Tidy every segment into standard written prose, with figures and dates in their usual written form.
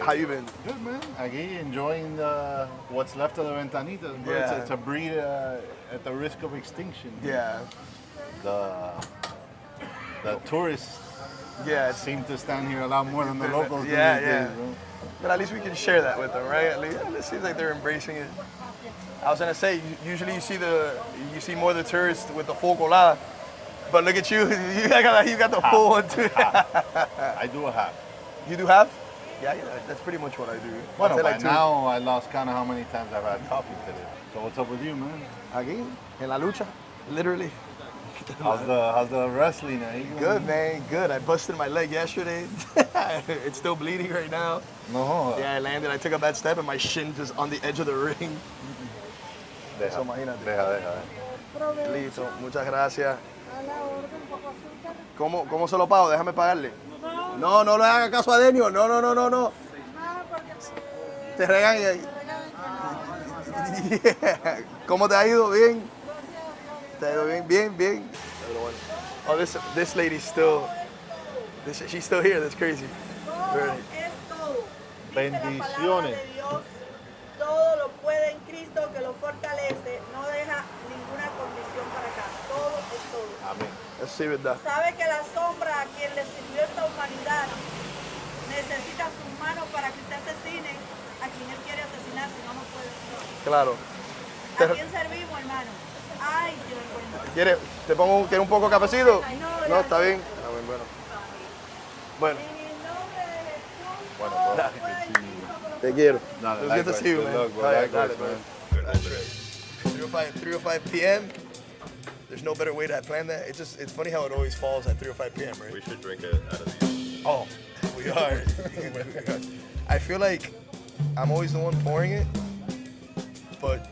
how you been? Good, man. Aquí enjoying what's left of the ventanita. Yeah. It's a breed at the risk of extinction. Yeah. The tourists seem to stand here a lot more than the locals do. Yeah, these yeah. days, bro. But at least we can share that with them, right? At least it seems like they're embracing it. I was gonna say, usually you see more of the tourists with the full colada, but look at you, you got the full one too. I do a half. You do half? Yeah, that's pretty much what I do. Well, by now I lost count of how many times I've had coffee today. So what's up with you, man? Aquí, en la lucha, literally. How's the wrestling? Good, man, good. I busted my leg yesterday. It's still bleeding right now. No. Yeah, I landed. I took a bad step and my shin just on the edge of the ring. Eso, imagínate. Deja. Listo, muchas gracias. ¿Cómo se lo pago? Déjame pagarle. No le haga caso a Denio. No. Te regañan. Yeah. ¿Cómo te ha ido? Bien. ¿Te ha ido bien? Bien. Oh, this lady's still. She's still here. That's crazy. Really. Bendiciones. Todo lo puede en Cristo que lo fortalece, no deja ninguna condición para acá, todo es todo. Amén. Eso sí, verdad. Sabe que la sombra a quien le sirvió esta humanidad necesita sus manos para que usted asesine a quien él quiere asesinar, si no, no puede. Claro. ¿A quién servimos, hermano? Ay, Dios. ¿Quiere un poco de cafecito? No, está bien. Bueno. En el nombre de Jesús, Bueno, todo pues, puede. Te quiero. Dale, Good to see you, good man. luck, bro. Dale, Likewise, man. man. That's right. 3:05 p.m. There's no better way to plan that. It's funny how it always falls at 3:05 p.m., right? We should drink it out of these. Oh, we are. I feel like I'm always the one pouring it, but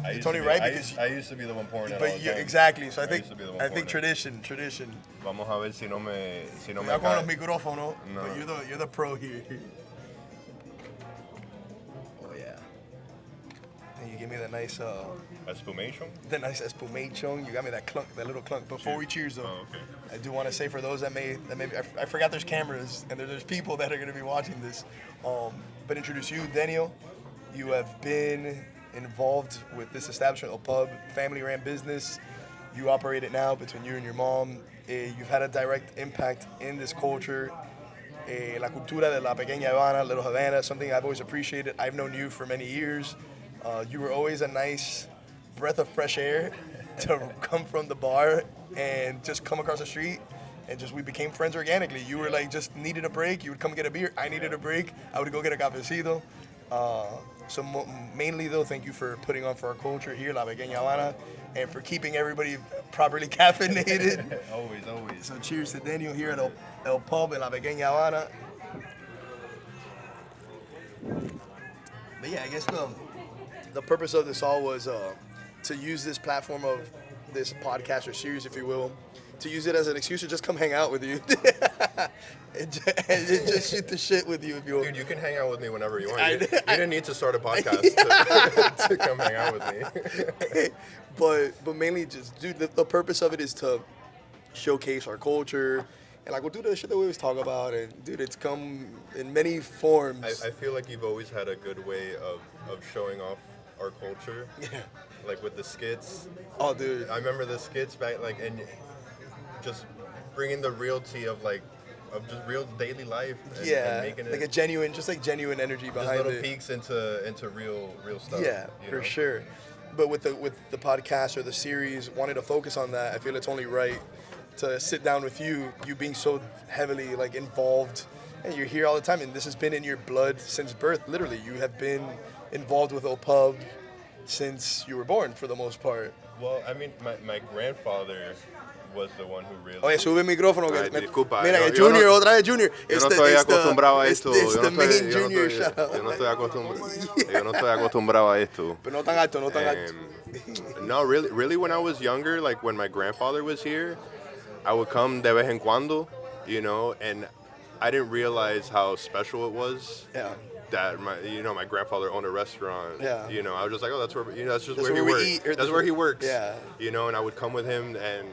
it's only right because I used to be the one pouring it. but all the yeah, time. exactly. So I used to be the one think pouring it. tradition. Vamos a ver si no me Cuidado con cae. los micrófonos, No. but you're the pro here. Oh yeah. And you give me the nice Espumation? espumation. You got me that clunk, that little clunk. Before we cheers, though, Oh, okay. I do want to say for those that may I forgot there's cameras and there's people that are going to be watching this. But introduce you, Denio. You have been involved with this establishment, a pub, family-ran business. You operate it now between you and your mom. You've had a direct impact in this culture. La Cultura de la Pequeña Havana, Little Havana, something I've always appreciated. I've known you for many years. You were always a nice breath of fresh air to come from the bar and just come across the street and we became friends organically. You were like, just needed a break. You would come get a beer. I needed a break. I would go get a cafecito. So mainly though, thank you for putting on for our culture here, La Pequeña Havana, and for keeping everybody properly caffeinated. Always. So cheers to Daniel here at El Pub in La Pequeña Havana. But yeah, I guess the purpose of this all was to use this platform of this podcast or series, if you will, to use it as an excuse to just come hang out with you. and just shoot the shit with you if you want. Dude, you can hang out with me whenever you want. You didn't need to start a podcast to come hang out with me. but mainly just, dude, the purpose of it is to showcase our culture. And like, we'll do the shit that we always talk about. And dude, it's come in many forms. I feel like you've always had a good way of showing off our culture. Yeah. Like with the skits. Oh, dude. I remember the skits back, like, and just bringing the realty of just real daily life. And making it like a genuine energy behind little it. peeks into real stuff. Yeah, for sure. But with the podcast or the series, wanting to focus on that, I feel it's only right to sit down with you being so heavily like involved, and you're here all the time, and this has been in your blood since birth. Literally, you have been involved with OPUB since you were born, for the most part. Well, I mean, my grandfather was the one who really... Oye, sube el micrófono. Ay, disculpa. Mira, que Junior, otra vez Junior. Yo no estoy acostumbrado a esto. It's the main Junior shout out. Yo no estoy acostumbrado a esto. Pero no tan alto, no tan alto. No, really, when I was younger, like when my grandfather was here, I would come de vez en cuando, and I didn't realize how special it was. Yeah. That my grandfather owned a restaurant. Yeah. I was just like, oh, that's where, that's just That's where he where we works. eat, or That's where he works. Yeah. And I would come with him and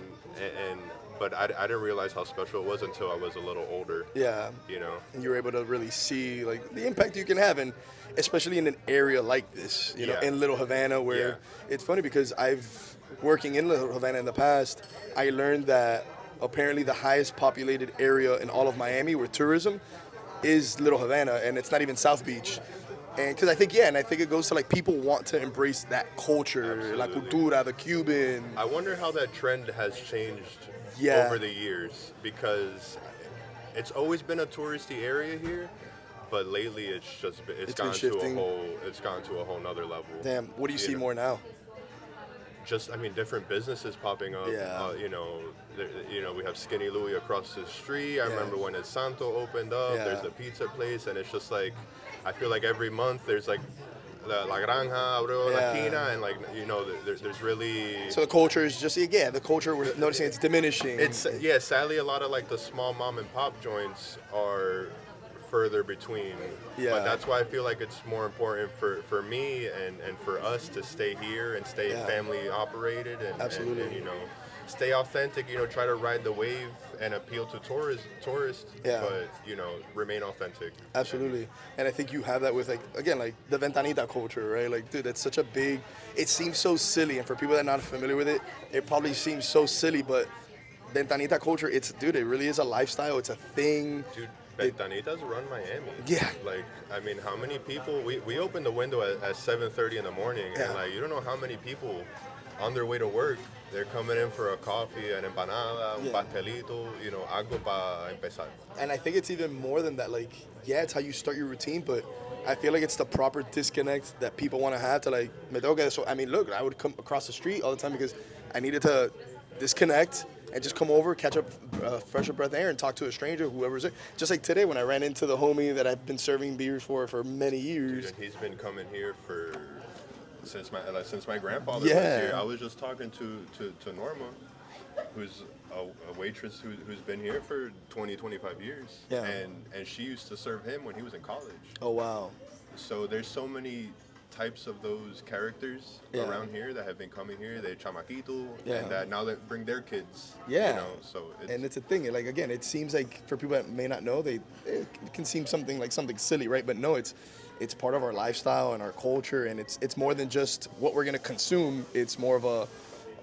but I didn't realize how special it was until I was a little older. Yeah. You know. And you were able to really see like the impact you can have, and especially in an area like this, you know, Yeah. in Little Havana, where it's funny because working in Little Havana in the past, I learned that apparently the highest populated area in all of Miami where tourism is Little Havana, and it's not even South Beach. And because I think it goes to like people want to embrace that culture, la Absolutely. cultura, the Cuban. I wonder how that trend has changed Yeah. over the years, because it's always been a touristy area here, but lately it's It's gone been to shifting. a whole nother level. Damn, what do you see know. more now? Just, I mean, different businesses popping up. Yeah. We have Skinny Louie across the street. I remember when El Santo opened up. Yeah. There's the pizza place, and it's just like, I feel like every month there's like La Granja, abrió la esquina, and like, there's really. So the culture is just, the culture, we're noticing it's diminishing. Sadly, a lot of like the small mom and pop joints are further between. Yeah. But that's why I feel like it's more important for me and for us to stay here and stay family operated and, Absolutely. and stay authentic, try to ride the wave and appeal to tourists, but, remain authentic. Absolutely. And I think you have that with, like, again, like the ventanita culture, right? Like, dude, that's such a big, it seems so silly. And for people that are not familiar with it, it probably seems so silly, but ventanita culture, it really is a lifestyle. It's a thing. Dude, ventanitas run Miami. Yeah. Like, I mean, how many people, we opened the window at 7:30 in the morning, and like, you don't know how many people on their way to work, they're coming in for a coffee, an empanada, un pastelito, algo para empezar. And I think it's even more than that. Like, it's how you start your routine, but I feel like it's the proper disconnect that people want to have to, like, me tengo que. So, I mean, look, I would come across the street all the time because I needed to disconnect and just come over, catch up fresh breath of air and talk to a stranger, whoever's there. Just like today when I ran into the homie that I've been serving beers for many years. Dude, and he's been coming here since my grandfather was Yeah. here. I was just talking to Norma, who's a waitress who's been here for 20, 25 years. Yeah. And she used to serve him when he was in college. Oh, wow. So there's so many types of those characters around here that have been coming here. They chamaquito, and that now they bring their kids. Yeah. So And it's a thing. Like, again, it seems like for people that may not know, it can seem something silly, right? But no, it's part of our lifestyle and our culture, and it's more than just what we're gonna consume. It's more of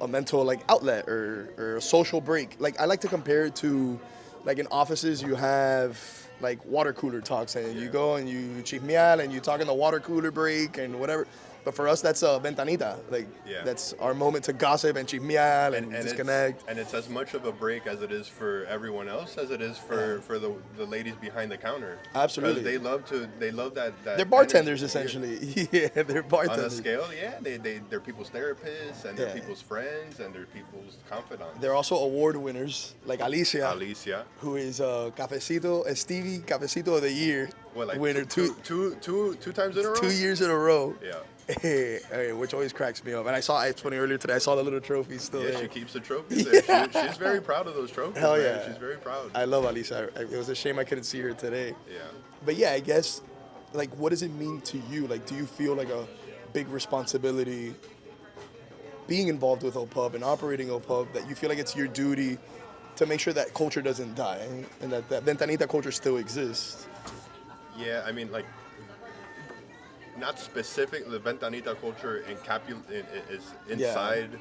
a mental like outlet or a social break. Like, I like to compare it to, like, in offices you have like water cooler talks, and you go and you chismear and you talk in the water cooler break and whatever. But for us, that's a ventanita. Like, that's our moment to gossip and chismear and disconnect. It's as much of a break as it is for everyone else as it is for the ladies behind the counter. Absolutely. Because they love that They're bartenders, energy. essentially. Yeah, they're bartenders. On a scale, they're people's therapists, and they're people's friends, and they're people's confidants. They're also award winners, like Alicia, who who is Cafecito, Stevie Cafecito of the Year winner two times in a row. 2 years in a row. Yeah. Hey, which always cracks me up. And it's funny, earlier today, I saw the little trophies still there. She keeps the trophies there. She's very proud of those trophies. Hell man. yeah. She's very proud. I love Alicia. It was a shame I couldn't see her today. Yeah. But yeah, I guess, like, what does it mean to you? Like, do you feel like a big responsibility being involved with OPUB and operating OPUB, that you feel like it's your duty to make sure that culture doesn't die and that ventanita culture still exists? Yeah, I mean, like, not specific. The ventanita culture is inside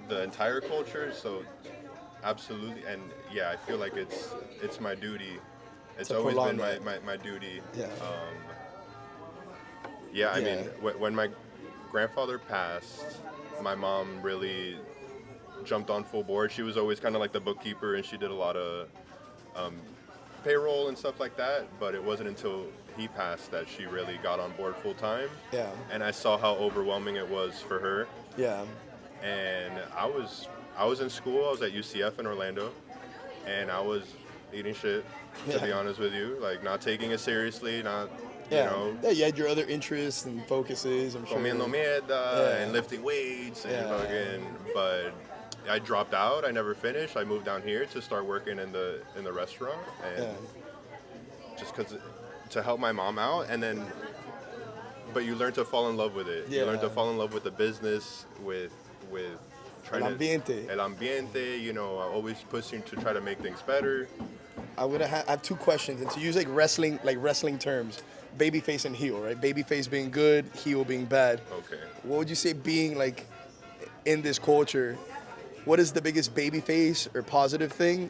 the entire culture, so absolutely. And I feel like it's my duty. It's always been my duty. Yeah. I mean, when my grandfather passed, my mom really jumped on full board. She was always kind of like the bookkeeper, and she did a lot of payroll and stuff like that, but it wasn't until he passed that she really got on board full time. Yeah. And I saw how overwhelming it was for her. Yeah. And I was in school. I was at UCF in Orlando, and I was eating shit, to be honest with you, like not taking it seriously, not you know. Yeah, you had your other interests and focuses, I'm sure. Comiendo mierda and lifting weights and fucking, but I dropped out. I never finished. I moved down here to start working in the restaurant, and just because to help my mom out, and then, but you learn to fall in love with it. You learn to fall in love with the business, with trying El ambiente. El ambiente, you know, always pushing to try to make things better. I have two questions, and to use like wrestling terms, babyface and heel, right? Babyface being good, heel being bad. Okay. What would you say being like in this culture? What is the biggest babyface or positive thing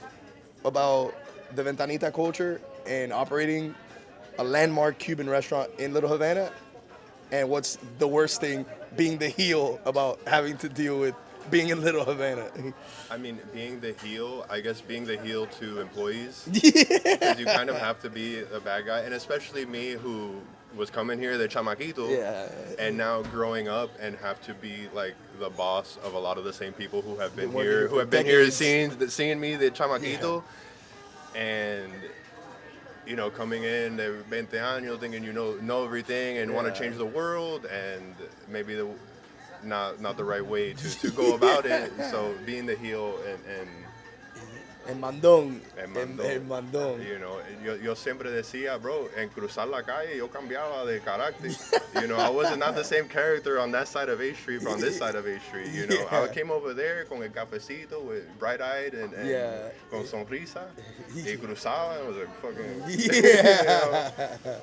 about the ventanita culture and operating a landmark Cuban restaurant in Little Havana? And what's the worst thing being the heel about having to deal with being in Little Havana? I mean, being the heel, I guess being the heel to employees. Yeah. Because you kind of have to be a bad guy. And especially me who was coming here, the chamaquito. Yeah. And now growing up and have to be like the boss of a lot of the same people who have been Been working here, here who for have been here decades. seeing me, the chamaquito. And, you know, coming in, they're 20 años, thinking you know everything and want to change the world. And maybe not the right way to go about it. So being the heel and El mandón. El mandón. El mandón. you know, yo siempre decía, bro, en cruzar la calle yo cambiaba de carácter. You know, I was not the same character on that side of A Street from on this side of A Street. You know, I came over there con el cafecito with bright-eyed and con sonrisa. Y cruzaba and was like fucking. Yeah. You know?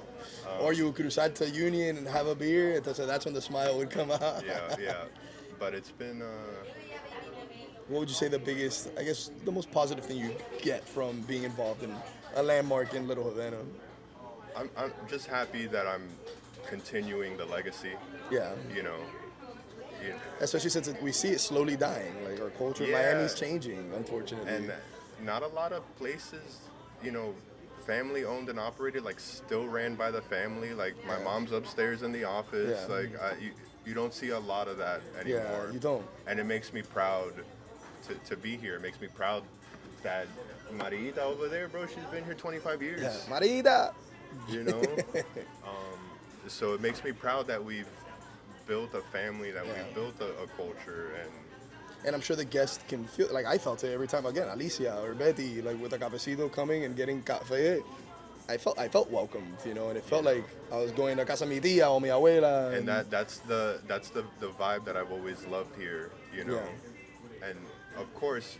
Or you would cruzar to Union and have a beer, entonces that's when the smile would come out. Yeah. But it's been. What would you say the biggest, I guess, the most positive thing you get from being involved in a landmark in Little Havana? I'm just happy that I'm continuing the legacy. Yeah. You know. Especially since we see it slowly dying. Like our culture in Miami's changing, unfortunately. And not a lot of places, you know, family owned and operated, like still ran by the family. Like my mom's upstairs in the office. Yeah. Like you don't see a lot of that anymore. Yeah, you don't. And it makes me proud to be here. It makes me proud that Marita over there, bro, she's been here 25 years. Yeah. Marita! You know? So it makes me proud that we've built a family, that we've built a culture. And I'm sure the guests can feel, like I felt it every time, again, Alicia or Betty, like with a cafecito coming and getting café, I felt welcomed, you know, and it felt like I was going to casa mi tía or mi abuela. And that's the vibe that I've always loved here, you know. Yeah. And of course,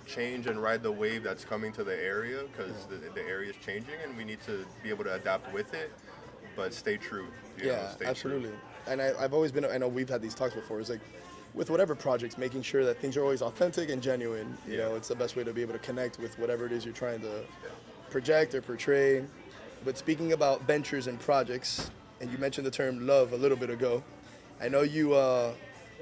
change and ride the wave that's coming to the area, because the area is changing and we need to be able to adapt with it, but stay true. You know, stay absolutely. True. And I've always been, I know we've had these talks before, it's like with whatever projects, making sure that things are always authentic and genuine. You know, it's the best way to be able to connect with whatever it is you're trying to project or portray. But speaking about ventures and projects, and you mentioned the term love a little bit ago, I know you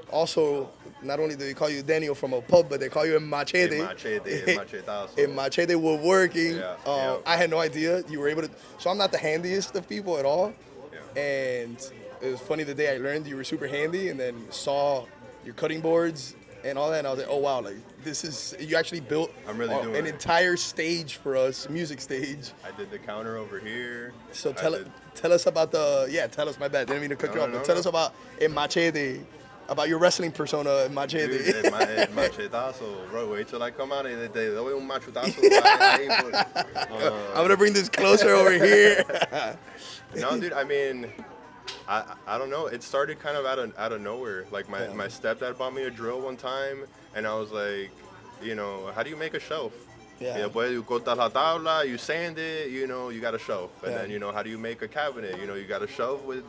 also, not only do they call you Denio from a pub, but they call you Machete. Machetazo. In Machete woodworking. Yeah. I had no idea you were able to, so I'm not the handiest of people at all. Yeah. And it was funny the day I learned you were super handy and then saw your cutting boards and all that, and I was like, oh wow, like this is, you actually built an entire stage for us, music stage. I did the counter over here. So tell us about tell us, my bad, didn't mean to cut you off, but tell us about Machete, about your wrestling persona in Machete. Dude, el machetazo, bro, wait till I come out and te doy un machetazo. I'm gonna bring this closer over here. No, dude, I mean, I don't know. It started kind of out of nowhere. Like my stepdad bought me a drill one time, and I was like, you know, how do you make a shelf? Yeah. Después you cortas la tabla, you sand it, you know, you got a shelf. And then, you know, how do you make a cabinet? You know, you got a shelf with,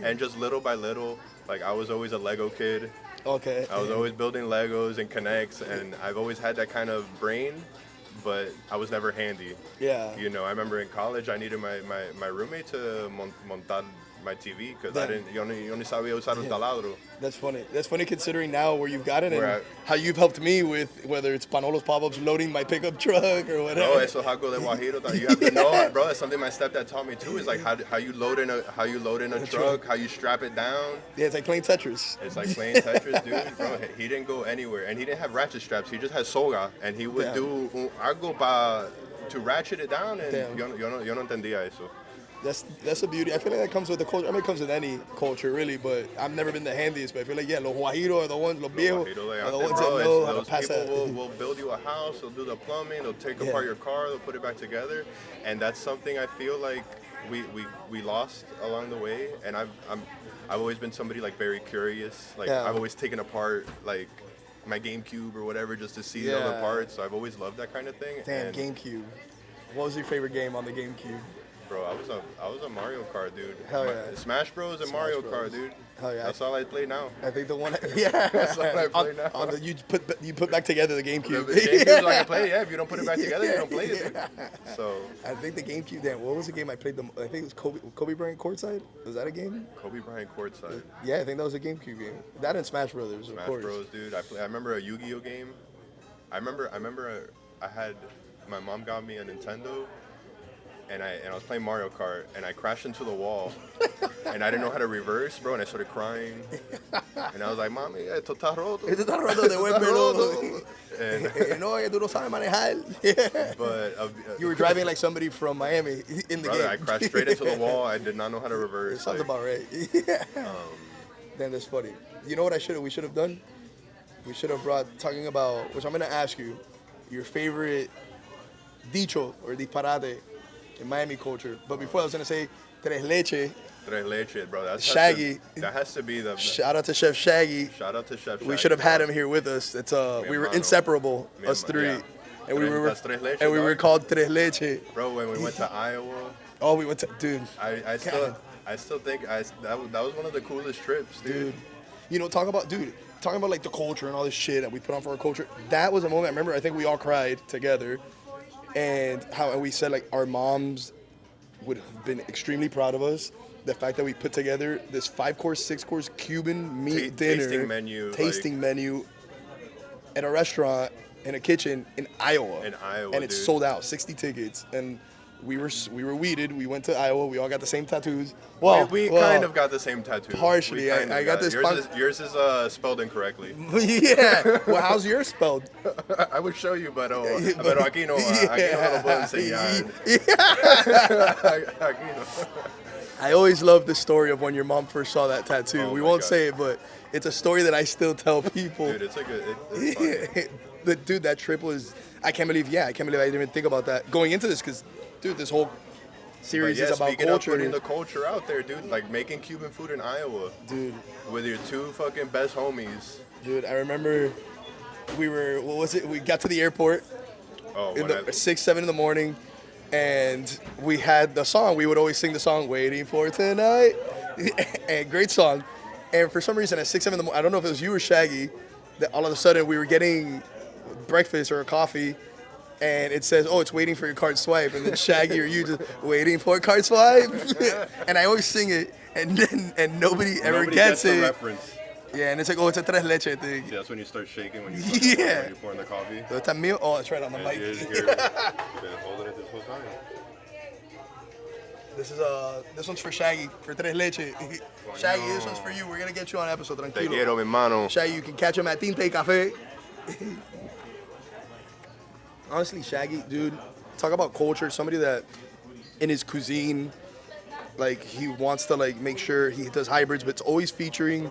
and just little by little, like I was always a Lego kid. Okay. I was always building Legos and connects, and I've always had that kind of brain, but I was never handy. Yeah. You know, I remember in college I needed my roommate to montar my TV because yo ni sabía usar el taladro. That's funny. That's funny considering now where you've gotten and how you've helped me with whether it's Panolo's pop-ups, loading my pickup truck or whatever. No, eso es algo de Guajiro. You have to know, bro. That's something my stepdad taught me too. Is like how you load in a truck, how you strap it down. Yeah, it's like playing Tetris. It's like playing Tetris, dude. Bro, he didn't go anywhere, and he didn't have ratchet straps. He just had soga, and he would do algo to ratchet it down, and yo no entendía eso. That's the beauty. I feel like that comes with the culture. I mean, it comes with any culture, really, but I've never been the handiest. But I feel like, los guajiros are the ones, los viejos, are the ones that know how to pass that. Those people will build you a house, they'll do the plumbing, they'll take apart your car, they'll put it back together. And that's something I feel like we lost along the way. And I've always been somebody like very curious. Like I've always taken apart like my GameCube or whatever just to see the other parts. So I've always loved that kind of thing. Damn, And, GameCube. What was your favorite game on the GameCube? bro, I was a Mario Kart dude. Hell yeah. Smash Bros and Mario Kart, dude. Hell yeah. That's all I play now. I think the one, yeah. That's all I play now. On the, you put back together the GameCube. The GameCube's like I play, yeah. If you don't put it back together, you don't play it. Dude. So I think the GameCube. Damn, what was the game I played? I think it was Kobe Bryant courtside. Was that a game? Kobe Bryant courtside. Yeah, I think that was a GameCube game. That and Smash Brothers, of Smash course. Bros, dude. I remember a Yu-Gi-Oh game. I remember I had my mom got me a Nintendo. And I was playing Mario Kart, and I crashed into the wall, and I didn't know how to reverse, bro, and I started crying, and I was like, "Mami, esto está roto." Esto está roto, devuélvelo. And no, tú no sabes manejar. but You were driving like somebody from Miami in the brother, game. I crashed straight into the wall. I did not know how to reverse. Sounds like, about right. Damn, that's funny. You know what we should have done? We should have brought, talking about, which I'm going to ask you, your favorite dicho or disparate in Miami culture. But before I was going to say, tres leche. Tres leche, bro. That's Shaggy. That has to be the. Shout out to Chef Shaggy. Shout out to Chef Shaggy. We should have had him here with us. It's we were inseparable, us three. Yeah. And we were Tres leche, and we were dog. called tres leche. Bro, when we went to Iowa, Oh, we went to, dude. I still think that was one of the coolest trips, dude. You know, talking about like the culture and all this shit that we put on for our culture. That was a moment. I remember. I think we all cried together, and we said like our moms would have been extremely proud of us. The fact that we put together this 5-course, 6-course Cuban meat dinner tasting menu at a restaurant in a kitchen in Iowa. And it's sold out, 60 tickets. And we were weeded. We went to Iowa. We all got the same tattoos. Well, we kind of got the same tattoo. Partially. I got this. Yours is spelled incorrectly. Yeah. Well, how's yours spelled? I would show you, but aquí no lo puedo enseñar. Aquí no. I always love the story of when your mom first saw that tattoo. Oh we my won't God. say it, but it's a story that I still tell people. Dude, it's funny. Dude, that trip was, I can't believe I didn't even think about that going into this, because, dude, this whole series is about speaking culture. of putting the culture out there, dude, like making Cuban food in Iowa. Dude. With your two fucking best homies. Dude, I remember we got to the airport at 6, 7 in the morning, and we had the song. We would always sing the song, Waiting for Tonight. And great song. And for some reason at 6, 7 in the morning, I don't know if it was you or Shaggy, that all of a sudden we were getting breakfast or a coffee, and it says, "Oh, it's waiting for your card swipe," and then Shaggy or you just waiting for a card swipe. And I always sing it, and nobody ever gets it. The reference. Yeah, and it's like, oh, it's a tres leche thing. See, that's when you start shaking when you Yeah. when you pour in the coffee. So it's a meal. Oh, it's right on the And mic. you've been holding it this whole time. This one's for Shaggy for tres leche. Shaggy, this one's for you. We're gonna get you on episode. Te Tranquilo. quiero, mi hermano. Shaggy, you can catch him at Tinta y Café. Honestly, Shaggy, dude, talk about culture. Somebody that in his cuisine, like he wants to like make sure he does hybrids, but it's always featuring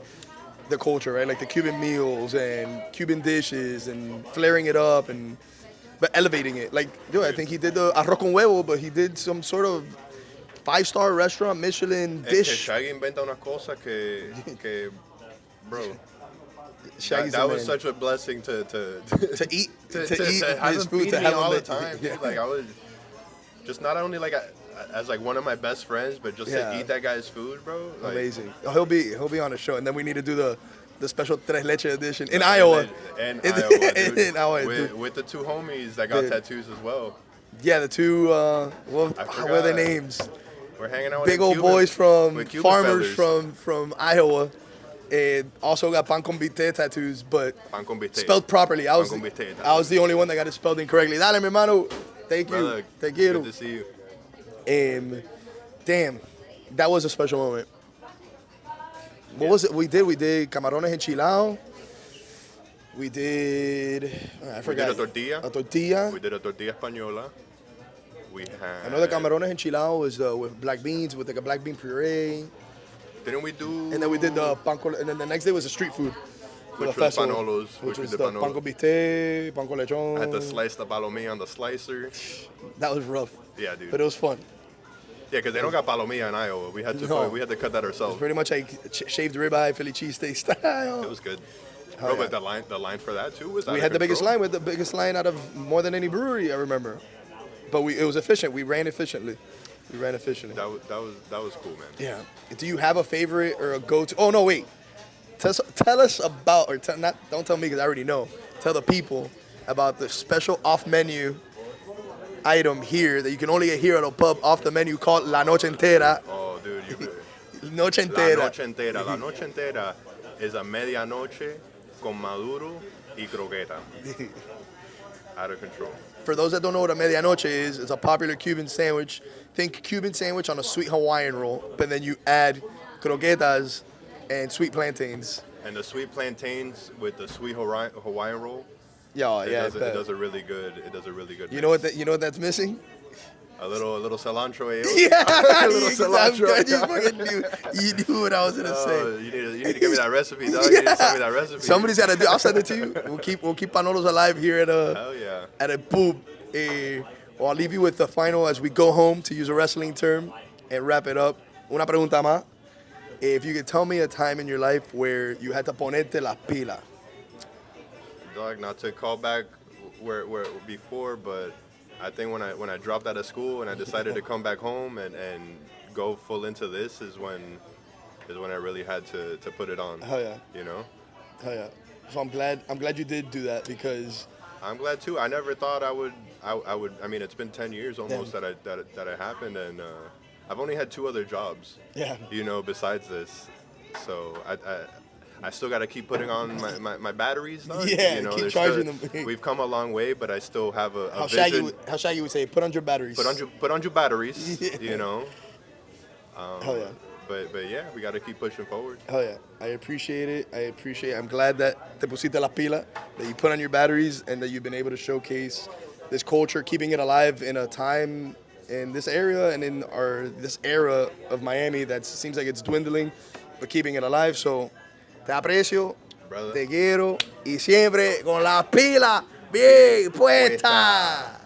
the culture, right? Like the Cuban meals and Cuban dishes and flaring it up but elevating it. Like, dude, I think he did the arroz con huevo, but he did some sort of 5-star restaurant Michelin dish. Shaggy inventa unas cosas que bro. Shaggy's that the was man. such a blessing to eat have his him food, feed to me have all him the time, dude. yeah. Like I was just not only like as like one of my best friends, but just Yeah. to eat that guy's food, bro. Like, Amazing. He'll be on the show, and then we need to do the special tres leche edition in Iowa. And Iowa, dude. In Iowa, dude. with the two homies that got Dude. tattoos as well. Yeah, the two. What are forgot. their names? We're hanging out with Big them old Cuban- boys from with Cuban farmers fellas. from Iowa, and also got pan con bistec tattoos, but Pan con bistec. spelled properly. I was Pan con bistec, I was the only one that got it spelled incorrectly. Dale, mi hermano. Thank you. Brother, Thank you. good to see you. Damn, that was a special moment. What was it? We did camarones enchilados. We did. I forgot. a tortilla. A tortilla. We did a tortilla española. We had. I know the camarones enchilados was with black beans, with like a black bean puree. Didn't we do? And then we did the pan con, and then the next day was the street food for Which the was festival, panolos, which which we was did the panolos. pan con bistec, pan con lechon. I had to slice the palomilla on the slicer. That was rough, Yeah, dude. but it was fun. Yeah, because they don't got palomilla in Iowa. We had to No. we had to cut that ourselves. Pretty much like shaved ribeye, Philly cheesesteak style. It was good. Bro, but the line for that too was out We of had the biggest control. line. We had the biggest line out of more than any brewery, I remember. But it was efficient. We ran efficiently. That was cool, man. Yeah. Do you have a favorite or a go-to? Oh, no, wait. Tell us about, or don't tell me because I already know. Tell the people about the special off-menu item here that you can only get here at a pub off the menu called La Noche Entera. Oh, dude, Noche La Entera. Noche Entera. La Noche Entera is a medianoche con maduro y croqueta. Out of control. For those that don't know what a medianoche is, it's a popular Cuban sandwich. Think Cuban sandwich on a sweet Hawaiian roll, but then you add croquetas and sweet plantains. And the sweet plantains with the sweet Hawaiian roll. Yeah, It yeah. does a really good. You know what? You know what that's missing? A little cilantro. Yeah, A little I'm cilantro. glad you fucking knew. You knew what I was gonna say. You need to give me that recipe, dog. You need to send me that recipe. Somebody's gotta do. I'll send it to you. We'll keep Panolos alive here at Hell yeah. a pub. Well, I'll leave you with the final as we go home, to use a wrestling term, and wrap it up. Una pregunta más. If you could tell me a time in your life where you had to ponerte la pila. Dog, not to call back where before, but I think when I dropped out of school and I decided to come back home and go full into this is when I really had to put it on. Hell yeah. You know? Hell yeah. So I'm glad you did do that, because I'm glad too. I never thought I would. I mean, it's been 10 years almost that it happened, and I've only had 2 other jobs. Yeah. You know, besides this, so I still got to keep putting on my batteries. Dog. Yeah, you know, keep there's charging still, them. We've come a long way, but I still have a how vision. Shaggy would say, put on your batteries. Put on your batteries. Yeah. You know. Hell yeah. But yeah, we got to keep pushing forward. Hell yeah. I appreciate it. I'm glad that te pusiste la pila, that you put on your batteries, and that you've been able to showcase this culture, keeping it alive in a time in this area and in this era of Miami that seems like it's dwindling, but keeping it alive. So, te aprecio, Brother. te quiero, y siempre con la pila bien puesta.